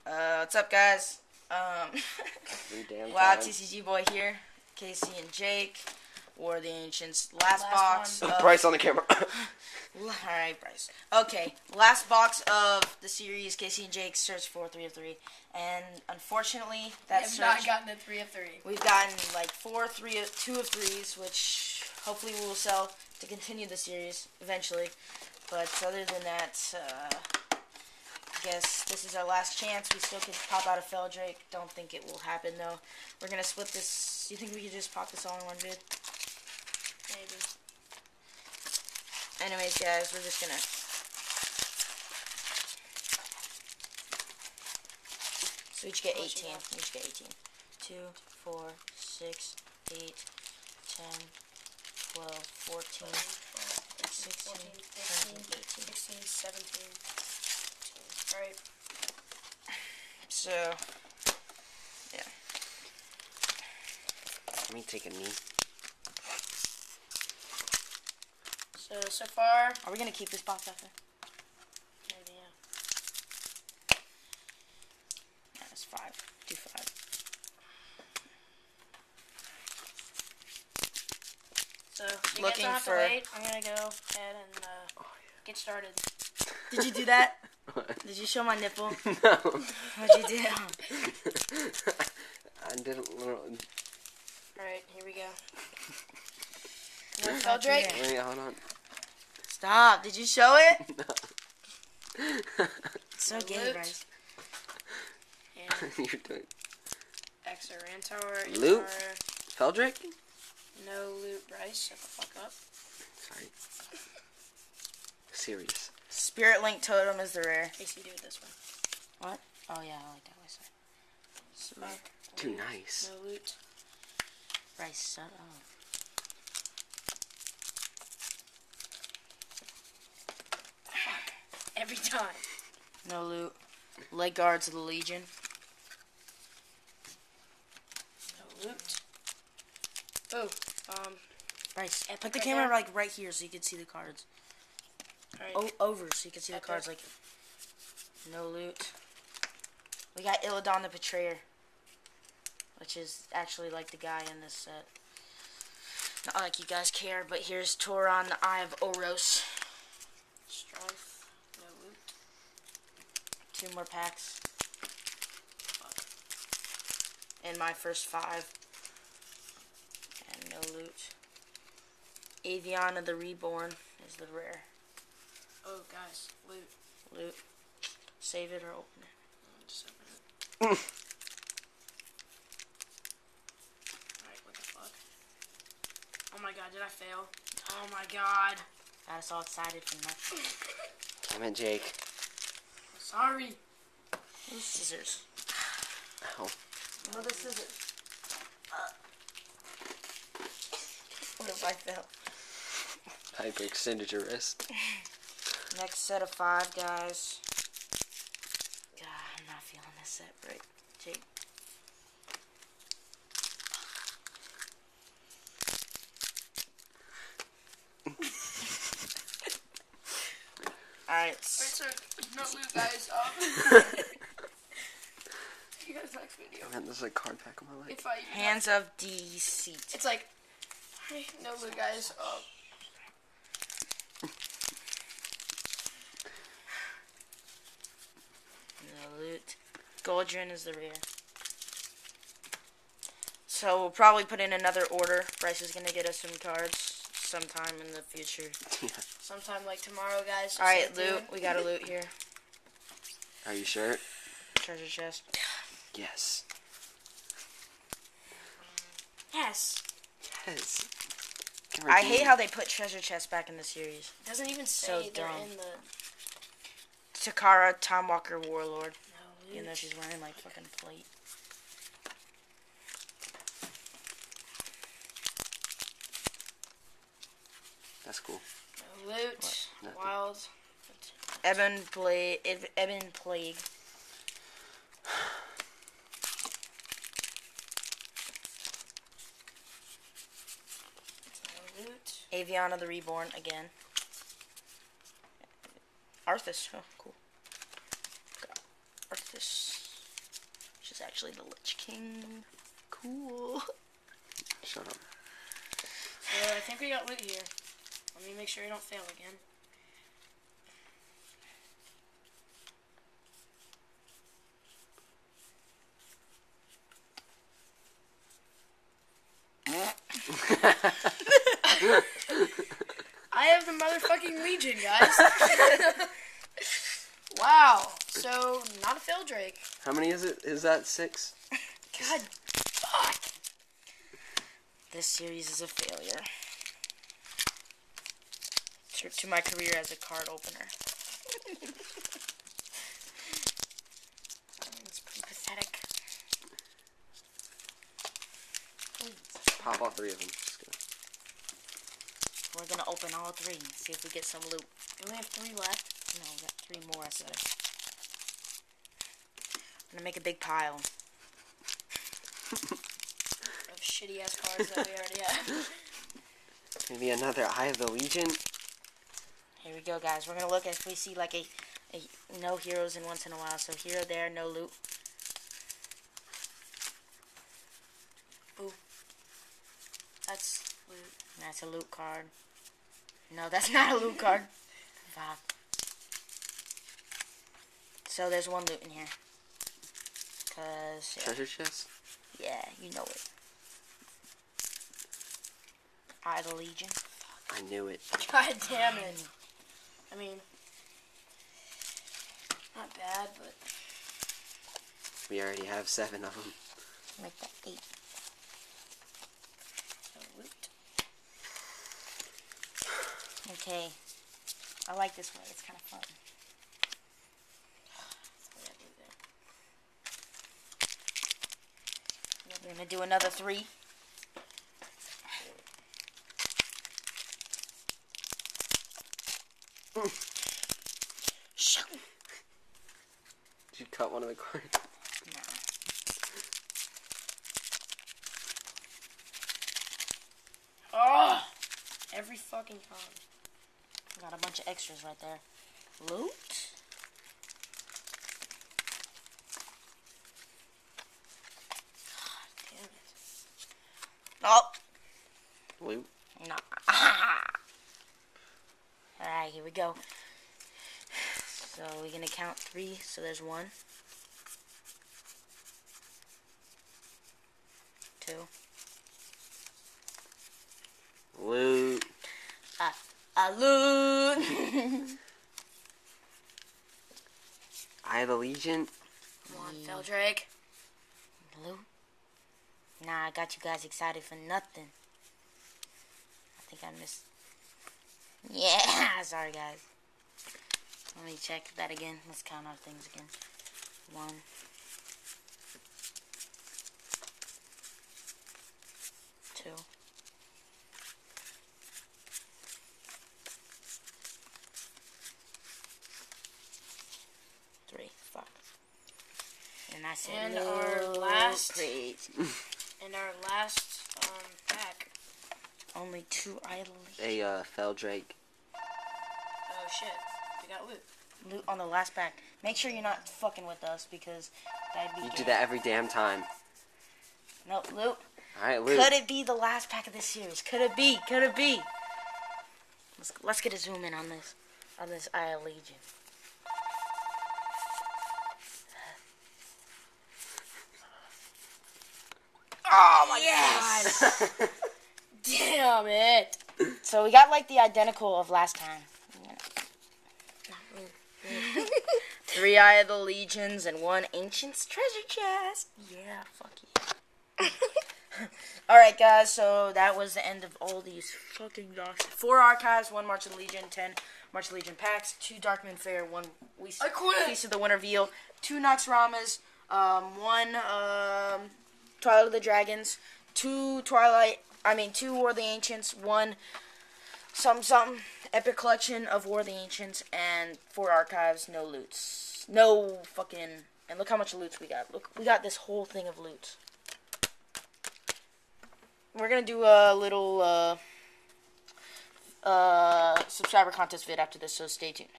What's up, guys? WoWTCGBoy here. Casey and Jake. War of the Ancients. Last box. Bryce on the camera. Alright, Bryce. Okay, last box of the series. Casey and Jake searched for 3 of 3. And unfortunately, that we have not gotten a 3 of 3. We've gotten like 2 of 3s, which hopefully we will sell to continue the series eventually. But other than that, I guess this is our last chance. We still could pop out a Feldrake. Don't think it will happen though. We're gonna split this. You think we could just pop this all in one vid? Maybe. Anyways, guys, we're just gonna. So we each get 18. We each get 18. 2, 4, 6, 8, 10, 12, 14, 16, 17, 18. 16, 17, 18. Alright. So, yeah. Let me take a knee. So far... Are we going to keep this box out there? Maybe, yeah. Yeah, that's 5. Do 5. So, you Looking guys don't have for... to wait. I'm going to go ahead and get started. Did you do that? What? Did you show my nipple? No. What'd you do? I did a little... Alright, here we go. You want Feldrake? Wait, hold on. Stop. Did you show it? No. So gay, Loot. Bryce. And You're doing... Exorantor. Loot? Feldrake? No loot, Bryce. Shut the fuck up. Sorry. Serious. Spirit Link Totem is the rare. Casey, do it this one. What? Oh, yeah, I like that one. Smoke. Too nice. No loot. Bryce, shut up. Every time. No loot. Leg guards of the Legion. No loot. Oh, Bryce, Epic put the right camera now? like right here so you can see the cards. alright. Over so you can see the cards. Like, no loot. We got Illidan the Betrayer, which is actually like the guy in this set. Not like you guys care, but here's Tauron, the Eye of Oros. Strife. No loot. 2 more packs. And my first 5. And no loot. Aviana the Reborn is the rare. Oh, guys. Loot. Loot. Save it or open it. Just open it. Alright, what the fuck? Oh my god, did I fail? Oh my god. Got us all excited for nothing. Damn it, Jake. Sorry. Those scissors. Ow. No, the scissors. What if I fell? Hyper extended your wrist. Next set of 5, guys. God, I'm not feeling this set right. Jake. Alright. Wait, so, no loot, guys. See you guys next video. Man, this is a card pack on my leg. If I... Hands of Deceit. It's like... No loot, guys. No loot. Goldrin is the rare. So we'll probably put in another order. Bryce is gonna get us some cards sometime in the future. Sometime like tomorrow, guys. So Alright, stay tuned. loot. We got a loot here. Are you sure? Treasure chest. Yes. Yes. Yes. I hate how they put treasure chests back in the series. It doesn't even So say they're dumb. in the... Takara, Timewalker-War Lord. No Even though loot. she's wearing like fucking plate. That's cool. No loot. Nothing. Wild. Ebon Plague. Ebon Plague. No loot. Aviana the Reborn again. Arthas. Oh, cool. Got Arthas. is actually the Lich King. Cool. Shut up. So I think we got loot here. Let me make sure you don't fail again. I have the motherfucking Legion, guys. Wow. So, not a fail, Drake. How many is it? Is that 6? God, fuck. This series is a failure. To my career as a card opener. It's pretty pathetic. Pop all 3 of them. Just go. We're gonna open all 3 and see if we get some loot. We only have 3 left. No, we got 3 more after this. I'm gonna make a big pile. Of shitty ass cards that we already have. Maybe another Eye of the Legion. Here we go, guys. We're gonna look if we see like a no heroes in once in a while. So hero there, no loot. Ooh. That's loot. That's a loot card. No, that's not a loot card. Fuck. So there's 1 loot in here. Cause yeah, Treasure chest? yeah, you know it. Eye of the Legion. I knew it. God damn it. I mean, not bad, but We already have 7 of them. Make that 8. no loot. Okay. I like this way. It's kind of fun. That's what I do there. We're gonna do another 3. Shoot. Did you cut one of the cards? No. Oh! Every fucking time. Got a bunch of extras right there. Loot? God damn it. Oh. Loot? No. Alright, here we go. So we're gonna count 3. So there's 1, 2. Loot. A loot. Eye of the Legion? Come on, Phil Drake. Loot. Nah, I got you guys excited for nothing. I think I missed. Yeah, sorry guys. Let me check that again. Let's count our things again. 1, 2, 3. Fuck. And I said And no, our last- crazy. And our last pack. Only 2 idle. A Fell Drake. Oh shit. We got loot. Loot on the last pack. Make sure you're not fucking with us because that'd be You gay. do that every damn time. No, loot. Alright, loot. Could it be the last pack of this series? Could it be? Could it be? Let's get a zoom in on this Eye of Legion. Oh my god! Damn it. So we got like the identical of last time. 3 Eye of the Legions and 1 Ancient's treasure chest. Yeah, fuck yeah. Alright guys, so that was the end of all these fucking docs. 4 archives, 1 March of the Legion, 10 March of the Legion packs, 2 Darkmoon Fair, 1 I quit. Feast of the Winter Veal, 2 Nox Ramas, 1 Twilight of the Dragons, 2 War of the Ancients, 1 something, Epic Collection of War of the Ancients, and 4 archives, no loots. No fucking, and look how much loots we got. Look, we got this whole thing of loots. We're gonna do a little subscriber contest vid after this, so stay tuned.